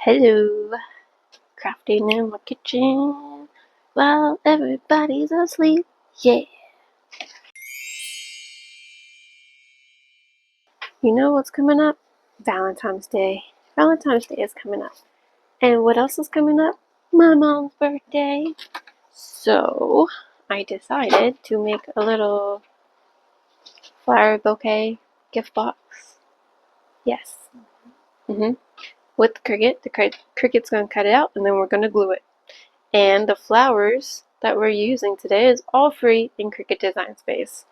Hello, crafting in my kitchen while everybody's asleep. Yeah. You know what's coming up? Valentine's Day. Valentine's Day is coming up. And what else is coming up? My mom's birthday. So, I decided to make a little flower bouquet gift box. Yes. With the Cricut. The Cricut's going to cut it out and then we're going to glue it. And the flowers that we're using today is all free in Cricut Design Space.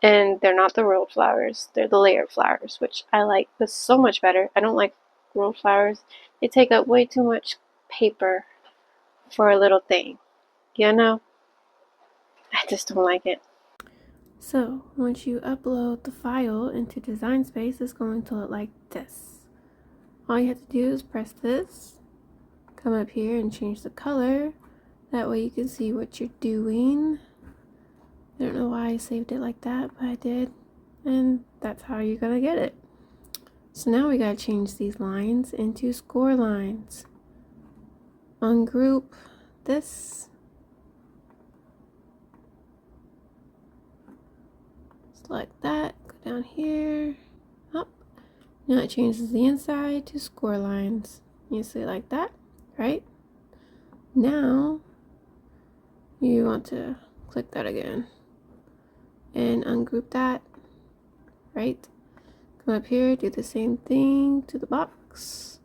And they're not the rolled flowers, they're the layered flowers, which I like this so much better. I don't like rolled flowers. They take up way too much paper for a little thing. You know? I just don't like it. So, once you upload the file into Design Space, it's going to look like this. All you have to do is press this, come up here and change the color. That way you can see what you're doing. I don't know why I saved it like that, but I did. And that's how you're gonna get it. So now we gotta change these lines into score lines. Ungroup this. Select that, go down here, up. Now it changes the inside to score lines. You see it like that, right? Now you want to click that again and ungroup that, right? Come up here, do the same thing to the box.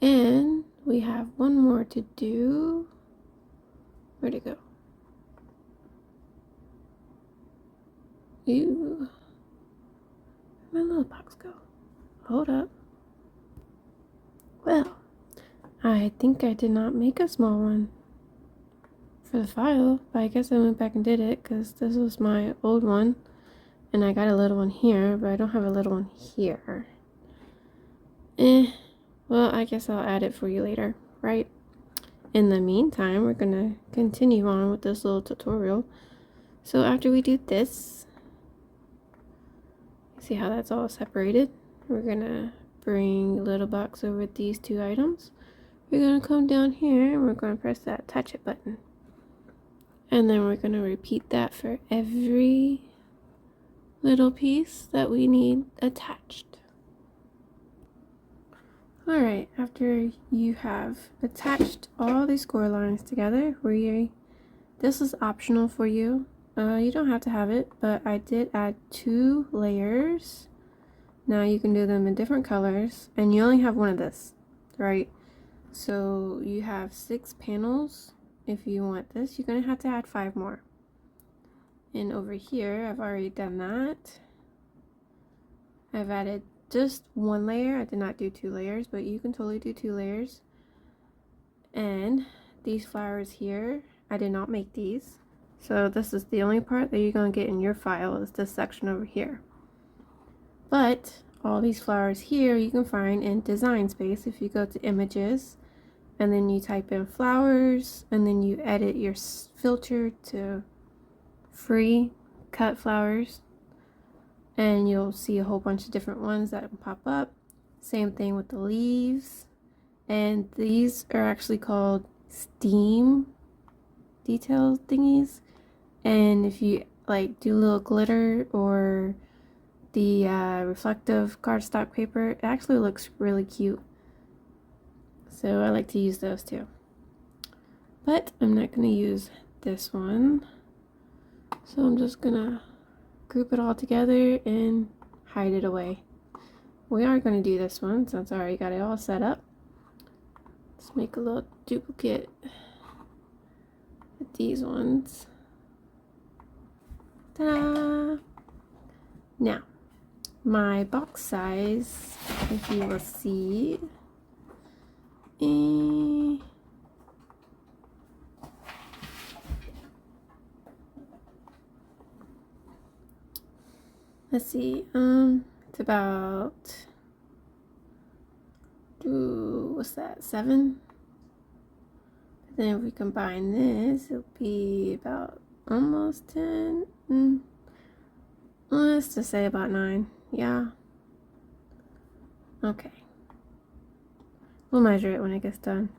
And we have one more to do. Where'd it go? Ew. Where'd my little box go? Hold up. Well, I think I did not make a small one for the file, but I guess I went back and did it because this was my old one. And I got a little one here, but I don't have a little one here. Well, I guess I'll add it for you later, right? In the meantime, we're gonna continue on with this little tutorial. So after we do this, see how that's all separated? We're gonna bring a little box over these two items. We're gonna come down here and we're gonna press that attach it button. And then we're gonna repeat that for every little piece that we need attached. Alright, after you have attached all these score lines together, this is optional for you. You don't have to have it, but I did add 2 layers. Now you can do them in different colors, and you only have one of this, right? So you have 6 panels. If you want this, you're going to have to add 5 more. And over here, I've already done that. I've added just 1 layer. I did not do 2 layers, but you can totally do 2 layers. And these flowers here, I did not make these. So this is the only part that you're going to get in your file is this section over here. But all these flowers here you can find in Design Space if you go to Images and then you type in flowers and then you edit your filter to free cut flowers. And you'll see a whole bunch of different ones that will pop up. Same thing with the leaves. And these are actually called steam detail thingies. And if you like do a little glitter or the reflective cardstock paper, it actually looks really cute. So I like to use those too. But I'm not going to use this one. So I'm just going to group it all together and hide it away. We are going to do this one since I already got it all set up. Let's make a little duplicate with these ones. Ta-da! Now, my box size, if you will see, let's see, it's about, what's that, 7? But then if we combine this, it'll be about almost 10. Let's just say about 9, yeah. Okay. We'll measure it when it gets done.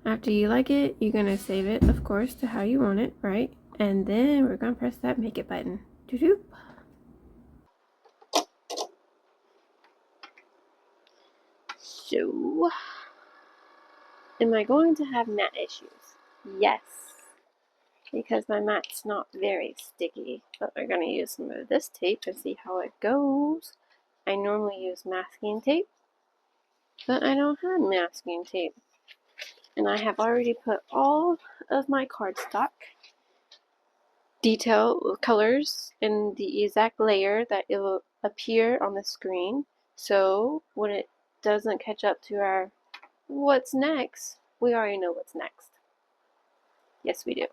After you like it, you're gonna save it, of course, to how you want it, right? And then we're gonna press that make it button. Doo-doo. So, am I going to have mat issues? Yes, because my mat's not very sticky. But we're gonna use some of this tape and see how it goes. I normally use masking tape, but I don't have masking tape. And I have already put all of my cardstock detail colors in the exact layer that it will appear on the screen. So when it doesn't catch up to our what's next, we already know what's next. Yes, we do.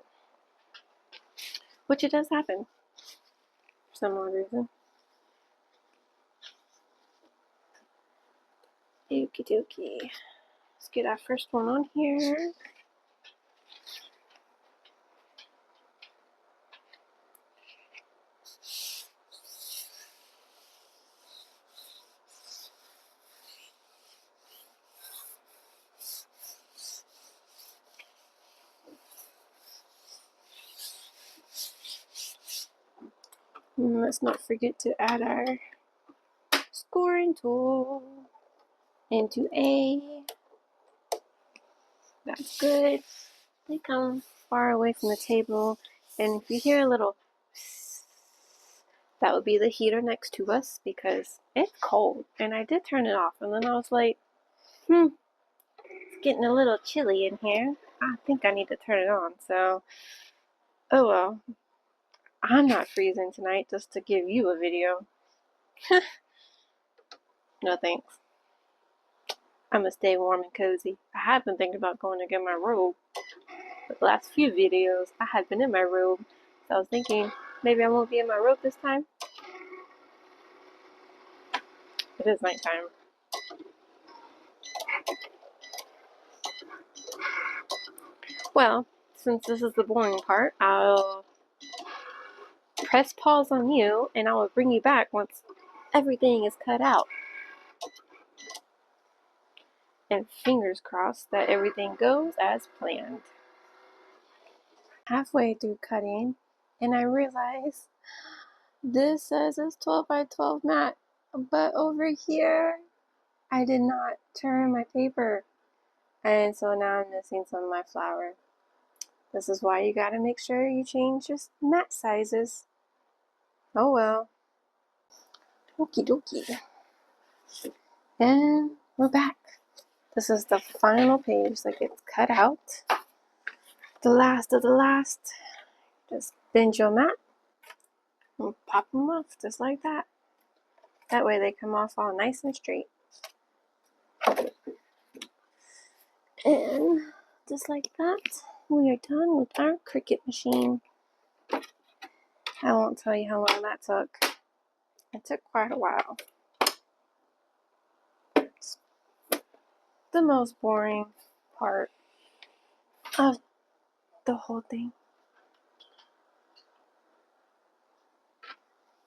Which it does happen for some odd reason. Okie dokie. Let's get our first one on here. And let's not forget to add our scoring tool into A. That's good. They come far away from the table, and if you hear a little that would be the heater next to us because it's cold. And I did turn it off, and then I was like, it's getting a little chilly in here. I think I need to turn it on. So, oh well. I'm not freezing tonight just to give you a video. No thanks. I'm gonna stay warm and cozy. I have been thinking about going to get my robe. But the last few videos, I had been in my robe. So I was thinking, maybe I won't be in my robe this time. It is nighttime. Well, since this is the boring part, I'll press pause on you and I will bring you back once everything is cut out. And fingers crossed that everything goes as planned. Halfway through cutting, and I realize this says it's 12 by 12 mat, but over here I did not turn my paper, and so now I'm missing some of my flower. This is why you gotta make sure you change your mat sizes. Oh well. Okie dokie. And we're back. This is the final page that gets cut out. The last of the last. Just bend your mat and pop them off just like that. That way they come off all nice and straight. And just like that, we are done with our Cricut machine. I won't tell you how long that took. It took quite a while. It's the most boring part of the whole thing.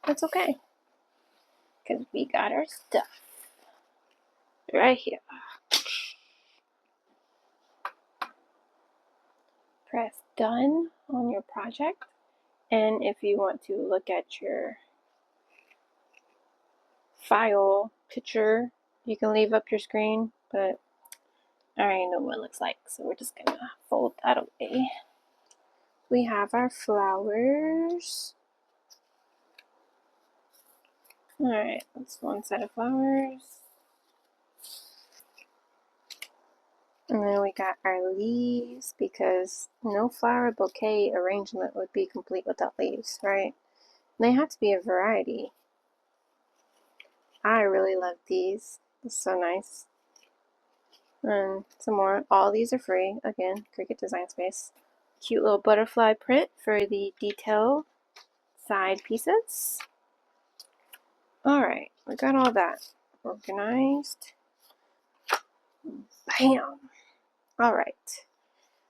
That's okay, because we got our stuff right here. Press done on your project, and if you want to look at your file picture, you can leave up your screen, but I already know what it looks like, so we're just gonna fold that away. We have our flowers. Alright, that's one set of flowers. And then we got our leaves, because no flower bouquet arrangement would be complete without leaves, right? And they have to be a variety. I really love these. It's so nice. And some more. All these are free. Again, Cricut Design Space. Cute little butterfly print for the detail side pieces. Alright, we got all that organized. Bam! Alright.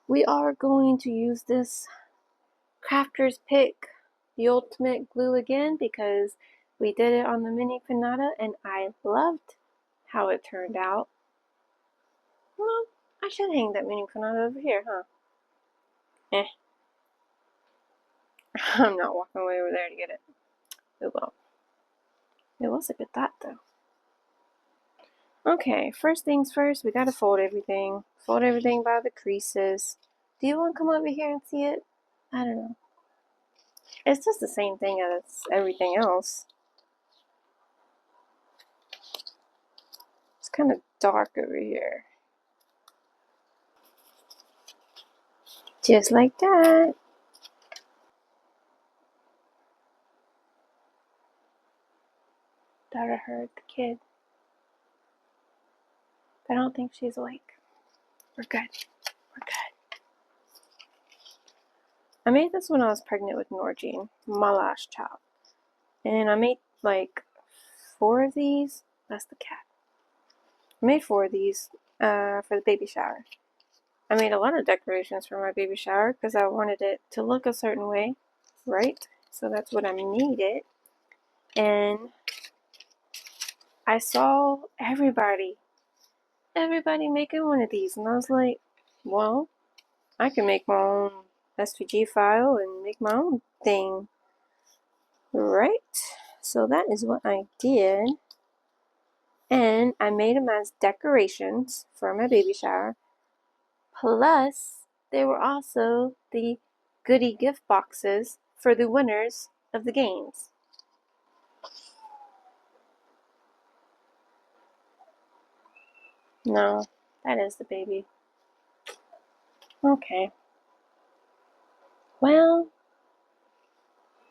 We are going to use this Crafter's Pick, the ultimate glue again, because we did it on the mini pinata and I loved how it turned out. Well, I should hang that mini piñata over here, huh? I'm not walking away over there to get it. Oh well. It was a good thought though. Okay, first things first, we gotta fold everything. Fold everything by the creases. Do you want to come over here and see it? I don't know. It's just the same thing as everything else. It's kind of dark over here. Just like that. Thought I heard the kid. I don't think she's awake. We're good. We're good. I made this when I was pregnant with Norgine, my last child. And I made like 4 of these. That's the cat. I made 4 of these for the baby shower. I made a lot of decorations for my baby shower because I wanted it to look a certain way, right? So that's what I needed. And I saw everybody making one of these. And I was like, well, I can make my own SVG file and make my own thing, right? So that is what I did. And I made them as decorations for my baby shower. Plus, they were also the goodie gift boxes for the winners of the games. No, that is the baby. Okay. Well,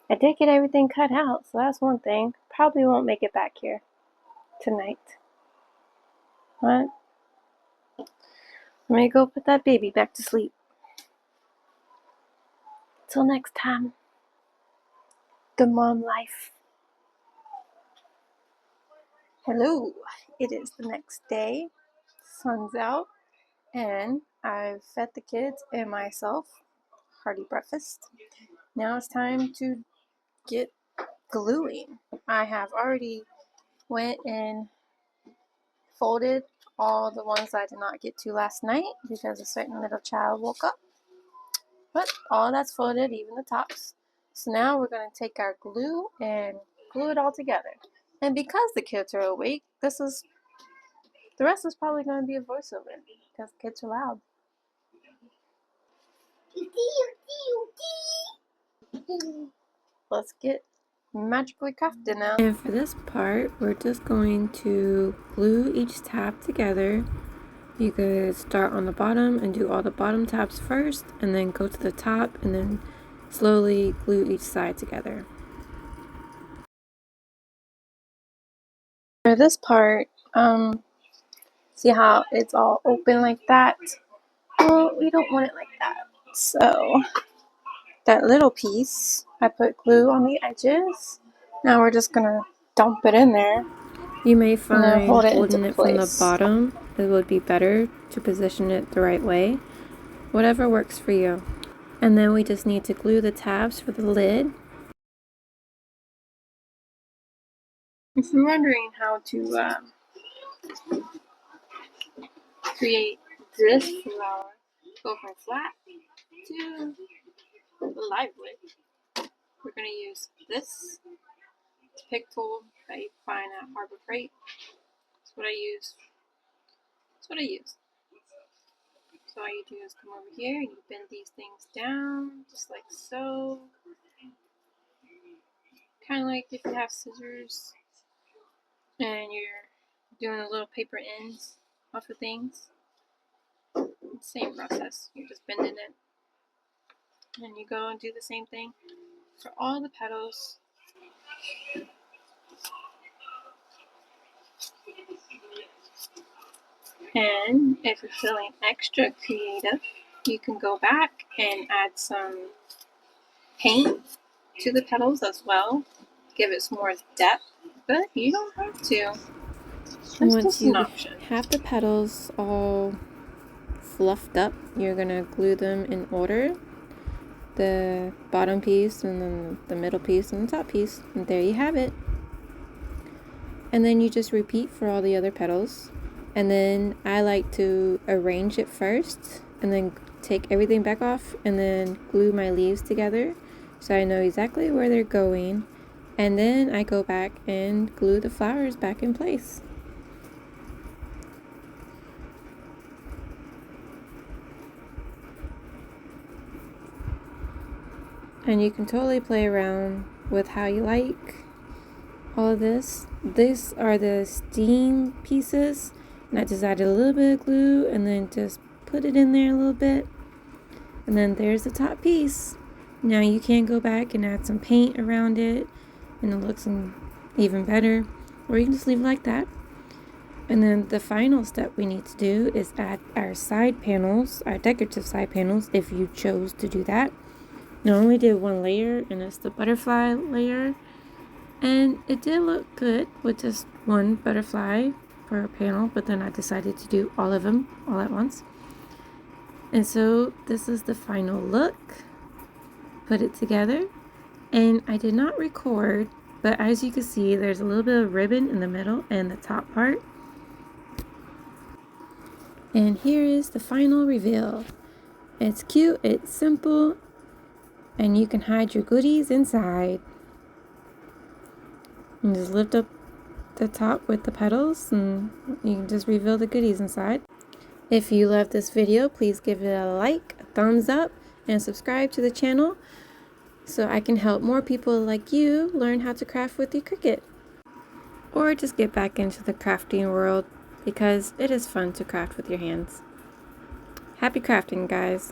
I did get everything cut out, so that's one thing. Probably won't make it back here tonight. But let me go put that baby back to sleep. Till next time. The mom life. Hello. It is the next day. Sun's out. And I've fed the kids and myself hearty breakfast. Now it's time to get gluing. I have already went and folded all the ones I did not get to last night because a certain little child woke up. But all that's folded, even the tops. So now we're going to take our glue and glue it all together. And because the kids are awake, the rest is probably going to be a voiceover because kids are loud. Let's get magically crafted now. And for this part, we're just going to glue each tab together. You could start on the bottom and do all the bottom tabs first, and then go to the top and then slowly glue each side together. For this part, see how it's all open like that? Well, we don't want it like that. So that little piece, I put glue on the edges. Now we're just gonna dump it in there. You may find holding it from the bottom, it would be better to position it the right way. Whatever works for you. And then we just need to glue the tabs for the lid. If you're wondering how to create this flower, go from flat to lively. We're going to use this pick tool that you find at Harbor Freight. That's what I use. So all you do is come over here and you bend these things down, just like so. Kind of like if you have scissors and you're doing the little paper ends off of things. Same process. You're just bending it. And you go and do the same thing for all the petals. And if you're feeling extra creative, you can go back and add some paint to the petals as well. Give it some more depth, but you don't have to. That's just an option. Once you have the petals all fluffed up, you're going to glue them in order. The bottom piece and then the middle piece and the top piece. And there you have it. And then you just repeat for all the other petals. And then I like to arrange it first and then take everything back off and then glue my leaves together so I know exactly where they're going. And then I go back and glue the flowers back in place. And you can totally play around with how you like all of this. These are the steam pieces, and I just added a little bit of glue and then just put it in there a little bit. And then there's the top piece. Now you can go back and add some paint around it and it looks even better, or you can just leave it like that. And then the final step we need to do is add our side panels, our decorative side panels, if you chose to do that. I only did one layer, and it's the butterfly layer. And it did look good with just one butterfly per panel, but then I decided to do all of them all at once. And so this is the final look. Put it together. And I did not record, but as you can see, there's a little bit of ribbon in the middle and the top part. And here is the final reveal. It's cute, it's simple, and you can hide your goodies inside. And just lift up the top with the petals and you can just reveal the goodies inside. If you love this video, please give it a like, a thumbs up, and subscribe to the channel so I can help more people like you learn how to craft with your Cricut. Or just get back into the crafting world because it is fun to craft with your hands. Happy crafting, guys!